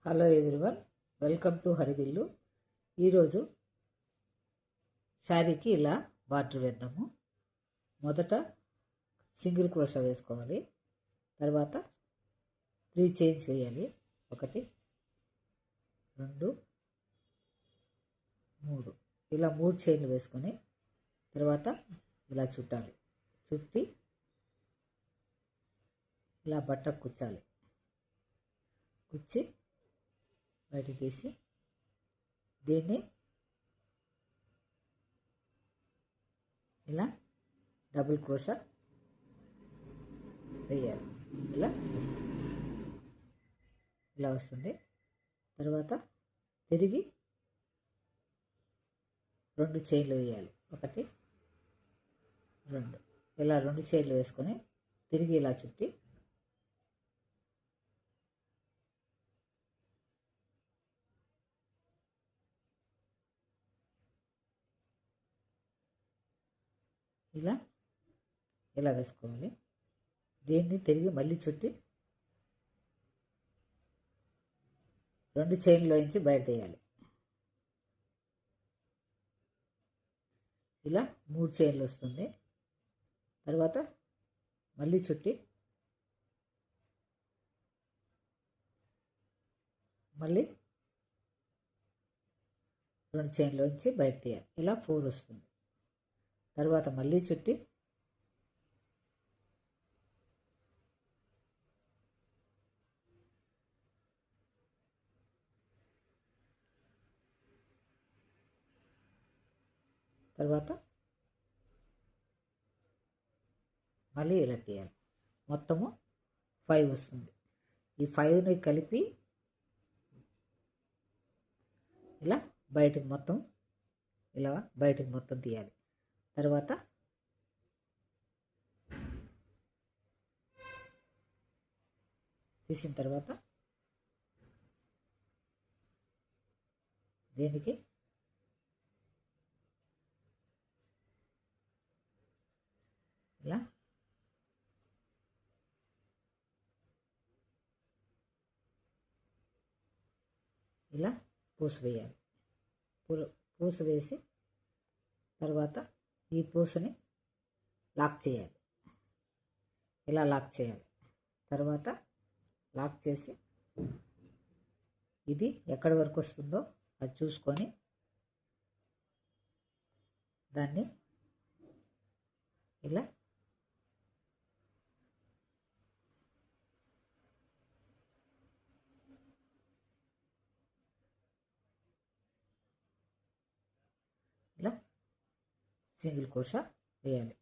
Hello everyone, welcome to హరివిల్లు. ఈరోజు శారీకి ఇలా బార్డర్ వేద్దాము. మొదట సింగిల్ క్రోషా వేసుకోవాలి. తర్వాత 3 చైన్స్ వేయాలి. 1 2 3 ఇలా 3 చైన్లు వేసుకొని తర్వాత ఇలా చుట్టాలి. చుట్టి ఇలా బట్టకు కుచ్చాలి. కుచ్చి బయట తీసి దీన్ని ఇలా డబుల్ క్రోషా వేయాలి. ఇలా వస్తుంది. తర్వాత తిరిగి 2 చైన్లు వేయాలి. 1 2 ఇలా 2 చైన్లు వేసుకొని తిరిగి ఇలా చుట్టి ఇలా వేసుకోవాలి. దీన్ని తిరిగి మళ్ళీ చుట్టి 2 చైన్లోంచి బయట తీయాలి. ఇలా 3 చైన్లు వస్తుంది. తర్వాత మళ్ళీ చుట్టి మళ్ళీ 2 చైన్లోంచి బయట తీయాలి. ఇలా 4 వస్తుంది. తర్వాత మళ్ళీ చుట్టి తర్వాత మళ్ళీ ఇలా తీయాలి. మొత్తము 5 వస్తుంది. ఈ 5ని కలిపి ఇలా బయటకు మొత్తం తీయాలి. తర్వాత తీసిన తర్వాత దీనికి ఇలా పూసు వేయాలి. పూసు వేసి తర్వాత ఈ పూసుని లాక్ చేయాలి. ఇలా లాక్ చేయాలి. తర్వాత లాక్ చేసి ఇది ఎక్కడి వరకు వస్తుందో అది చూసుకొని దాన్ని ఇలా సింగిల్ క్రోషా వేయాలి.